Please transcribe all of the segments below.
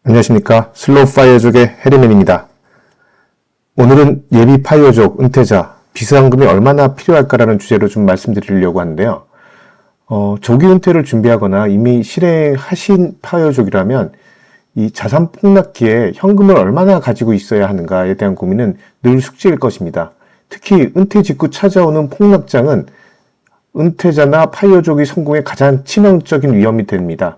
안녕하십니까. 슬로우 파이어족의 해리맨입니다. 오늘은 예비 파이어족, 은퇴자, 비상금이 얼마나 필요할까라는 주제로 좀 말씀드리려고 하는데요. 조기 은퇴를 준비하거나 이미 실행하신 파이어족이라면 이 자산 폭락기에 현금을 얼마나 가지고 있어야 하는가에 대한 고민은 늘 숙제일 것입니다. 특히 은퇴 직후 찾아오는 폭락장은 은퇴자나 파이어족의 성공에 가장 치명적인 위험이 됩니다.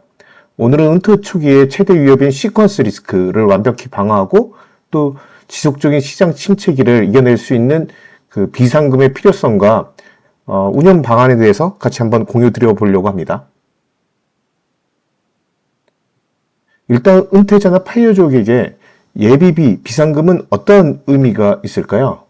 오늘은 은퇴 초기의 최대 위협인 시퀀스 리스크를 완벽히 방어하고 또 지속적인 시장 침체기를 이겨낼 수 있는 그 비상금의 필요성과 운영 방안에 대해서 같이 한번 공유 드려 보려고 합니다. 일단 은퇴자나 파이어족에게 예비비, 비상금은 어떤 의미가 있을까요?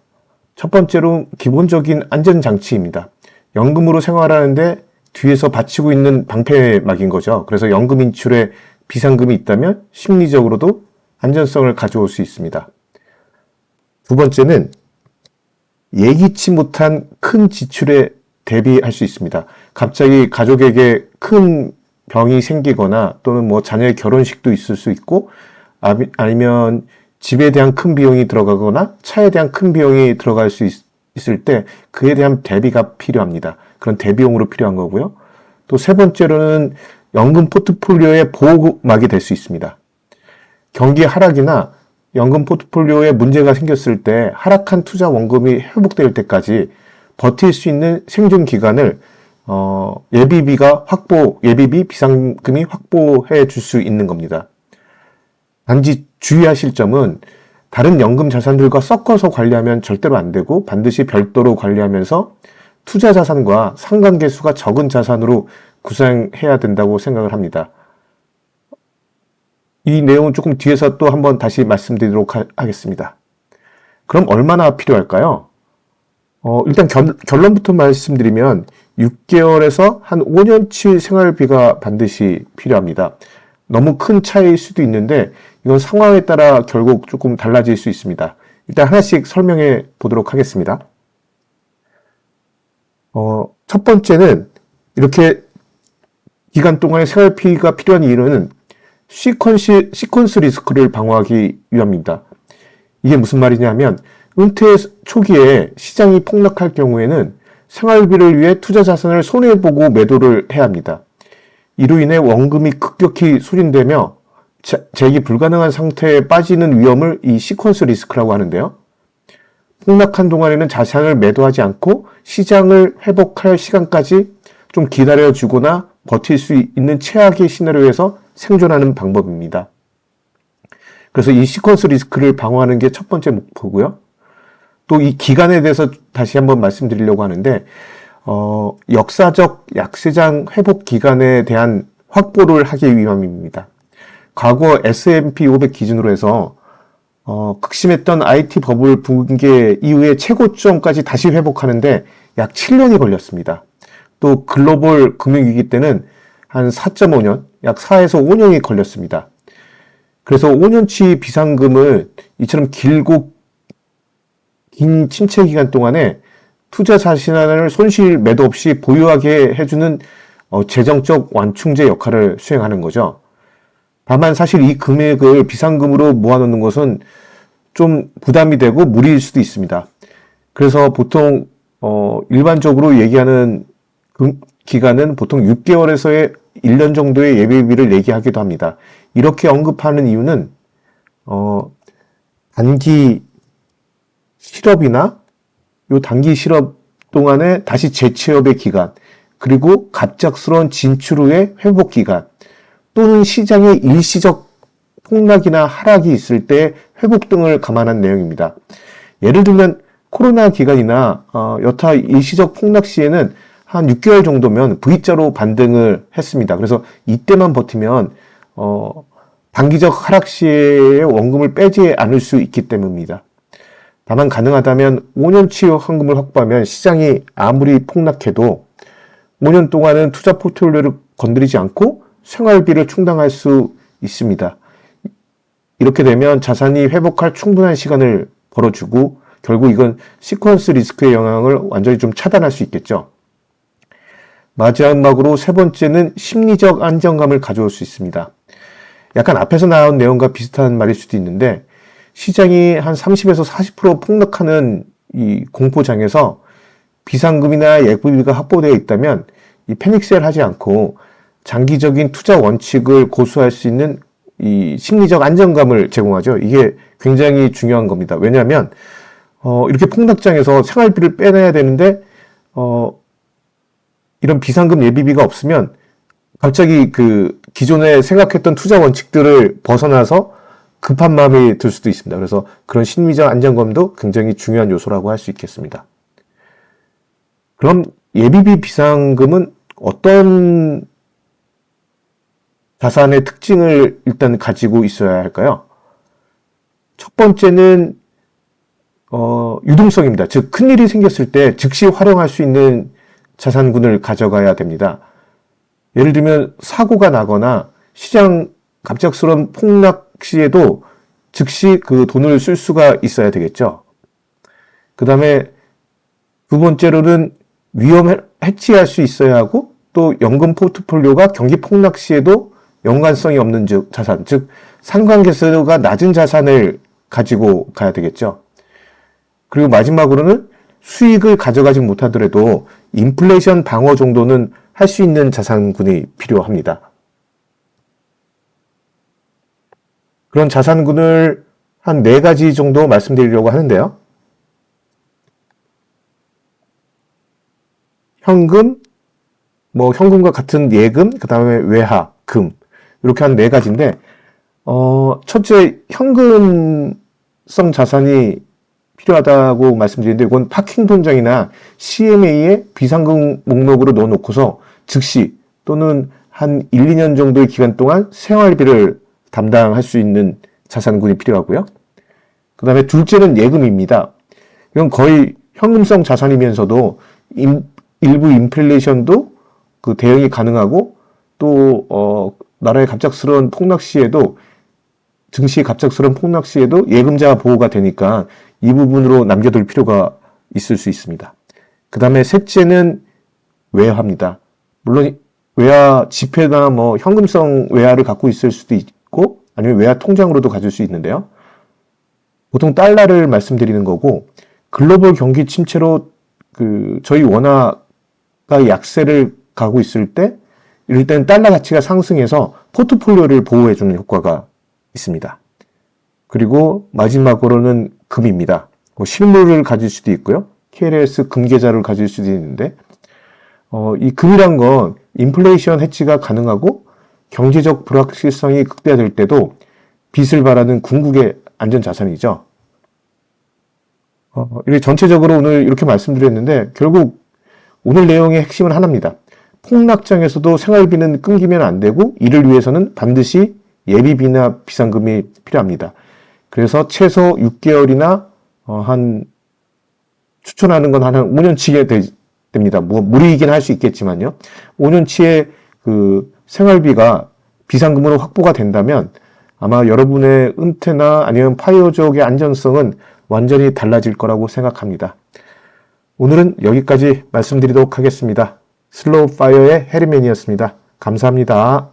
첫 번째로 기본적인 안전장치입니다. 연금으로 생활하는데 뒤에서 받치고 있는 방패막인 거죠. 그래서 연금 인출에 비상금이 있다면 심리적으로도 안전성을 가져올 수 있습니다. 두 번째는 예기치 못한 큰 지출에 대비할 수 있습니다. 갑자기 가족에게 큰 병이 생기거나 또는 뭐 자녀의 결혼식도 있을 수 있고 아니면 집에 대한 큰 비용이 들어가거나 차에 대한 큰 비용이 들어갈 수 있을 때 그에 대한 대비가 필요합니다. 그런 대비용으로 필요한 거고요. 또 세 번째로는 연금 포트폴리오의 보호막이 될 수 있습니다. 경기 하락이나 연금 포트폴리오에 문제가 생겼을 때 하락한 투자 원금이 회복될 때까지 버틸 수 있는 생존 기간을 예비비 비상금이 확보해 줄 수 있는 겁니다. 단지 주의하실 점은 다른 연금 자산들과 섞어서 관리하면 절대로 안 되고 반드시 별도로 관리하면서 투자 자산과 상관계수가 적은 자산으로 구성해야 된다고 생각을 합니다. 이 내용은 조금 뒤에서 또 한번 다시 말씀드리도록 하겠습니다. 그럼 얼마나 필요할까요? 일단 결론부터 말씀드리면 6개월에서 한 5년치 생활비가 반드시 필요합니다. 너무 큰 차이일 수도 있는데 이건 상황에 따라 결국 조금 달라질 수 있습니다. 일단 하나씩 설명해 보도록 하겠습니다. 첫 번째는 이렇게 기간 동안의 생활비가 필요한 이유는 시퀀스 리스크를 방어하기 위함입니다. 이게 무슨 말이냐면 은퇴 초기에 시장이 폭락할 경우에는 생활비를 위해 투자 자산을 손해보고 매도를 해야 합니다. 이로 인해 원금이 급격히 소진되며 재기 불가능한 상태에 빠지는 위험을 이 시퀀스 리스크라고 하는데요. 폭락한 동안에는 자산을 매도하지 않고 시장을 회복할 시간까지 좀 기다려주거나 버틸 수 있는 최악의 시나리오에서 생존하는 방법입니다. 그래서 이 시퀀스 리스크를 방어하는 게 첫 번째 목표고요. 또 이 기간에 대해서 다시 한번 말씀드리려고 하는데 역사적 약세장 회복 기간에 대한 확보를 하기 위함입니다. 과거 S&P 500 기준으로 해서 극심했던 IT 버블 붕괴 이후에 최고점까지 다시 회복하는데 약 7년이 걸렸습니다. 또 글로벌 금융위기 때는 한 4.5년, 약 4에서 5년이 걸렸습니다. 그래서 5년치 비상금을 이처럼 긴 침체 기간 동안에 투자 자산을 손실 매도 없이 보유하게 해주는 재정적 완충제 역할을 수행하는 거죠. 다만 사실 이 금액을 비상금으로 모아놓는 것은 좀 부담이 되고 무리일 수도 있습니다. 그래서 보통 일반적으로 얘기하는 기간은 보통 6개월에서 1년 정도의 예비비를 얘기하기도 합니다. 이렇게 언급하는 이유는 단기 실업이나 요 단기 실업 동안에 다시 재취업의 기간, 그리고 갑작스러운 진출 후의 회복 기간, 또는 시장의 일시적 폭락이나 하락이 있을 때 회복 등을 감안한 내용입니다. 예를 들면 코로나 기간이나 여타 일시적 폭락 시에는 한 6개월 정도면 V자로 반등을 했습니다. 그래서 이때만 버티면 단기적 하락 시에 원금을 빼지 않을 수 있기 때문입니다. 다만 가능하다면 5년치 현금을 확보하면 시장이 아무리 폭락해도 5년 동안은 투자 포트폴리오를 건드리지 않고 생활비를 충당할 수 있습니다. 이렇게 되면 자산이 회복할 충분한 시간을 벌어주고 결국 이건 시퀀스 리스크의 영향을 완전히 좀 차단할 수 있겠죠. 마지막으로 세 번째는 심리적 안정감을 가져올 수 있습니다. 약간 앞에서 나온 내용과 비슷한 말일 수도 있는데 시장이 한 30에서 40% 폭락하는 이 공포장에서 비상금이나 예금비가 확보되어 있다면 이 패닉셀 하지 않고 장기적인 투자 원칙을 고수할 수 있는 이 심리적 안정감을 제공하죠. 이게 굉장히 중요한 겁니다. 왜냐하면 이렇게 폭락장에서 생활비를 빼내야 되는데 이런 비상금 예비비가 없으면 갑자기 그 기존에 생각했던 투자 원칙들을 벗어나서 급한 마음이 들 수도 있습니다. 그래서 그런 심리적 안정감도 굉장히 중요한 요소라고 할 수 있겠습니다. 그럼 예비비 비상금은 어떤 자산의 특징을 일단 가지고 있어야 할까요? 첫 번째는 유동성입니다. 즉 큰일이 생겼을 때 즉시 활용할 수 있는 자산군을 가져가야 됩니다. 예를 들면 사고가 나거나 시장 갑작스러운 폭락 시에도 즉시 그 돈을 쓸 수가 있어야 되겠죠. 그 다음에 두 번째로는 위험을 해치할 수 있어야 하고 또 연금 포트폴리오가 경기 폭락 시에도 연관성이 없는 자산, 즉 상관계수가 낮은 자산을 가지고 가야 되겠죠. 그리고 마지막으로는 수익을 가져가지 못하더라도 인플레이션 방어 정도는 할 수 있는 자산군이 필요합니다. 그런 자산군을 한 4가지 정도 말씀드리려고 하는데요. 현금, 현금과 같은 예금, 그 다음에 외화, 금 이렇게 한 4가지인데 첫째 현금성 자산이 필요하다고 말씀드리는데 이건 파킹 통장이나 CMA의 비상금 목록으로 넣어놓고서 즉시 또는 한 1, 2년 정도의 기간 동안 생활비를 담당할 수 있는 자산군이 필요하고요. 그 다음에 둘째는 예금입니다. 이건 거의 현금성 자산이면서도 일부 인플레이션도 그 대응이 가능하고 또 나라의 갑작스러운 폭락 시에도 증시의 갑작스러운 폭락 시에도 예금자 보호가 되니까 이 부분으로 남겨둘 필요가 있을 수 있습니다. 그 다음에 셋째는 외화입니다. 물론 외화 지폐나 현금성 외화를 갖고 있을 수도 있고 아니면 외화 통장으로도 가질 수 있는데요. 보통 달러를 말씀드리는 거고 글로벌 경기 침체로 저희 원화가 약세를 가고 있을 때 이럴 때는 달러 가치가 상승해서 포트폴리오를 보호해주는 효과가 있습니다. 그리고 마지막으로는 금입니다. 실물을 가질 수도 있고요. KLS 금계좌를 가질 수도 있는데 이 금이란 건 인플레이션 해치가 가능하고 경제적 불확실성이 극대화될 때도 빚을 바라는 궁극의 안전자산이죠. 이렇게 전체적으로 오늘 이렇게 말씀드렸는데 결국 오늘 내용의 핵심은 하나입니다. 폭락장에서도 생활비는 끊기면 안 되고 이를 위해서는 반드시 예비비나 비상금이 필요합니다. 그래서 최소 6개월이나 추천하는 건 한 5년치게 됩니다. 무리이긴 할 수 있겠지만요. 5년치의 그 생활비가 비상금으로 확보가 된다면 아마 여러분의 은퇴나 아니면 파이어 지역의 안전성은 완전히 달라질 거라고 생각합니다. 오늘은 여기까지 말씀드리도록 하겠습니다. 슬로우 파이어의 해리맨이었습니다. 감사합니다.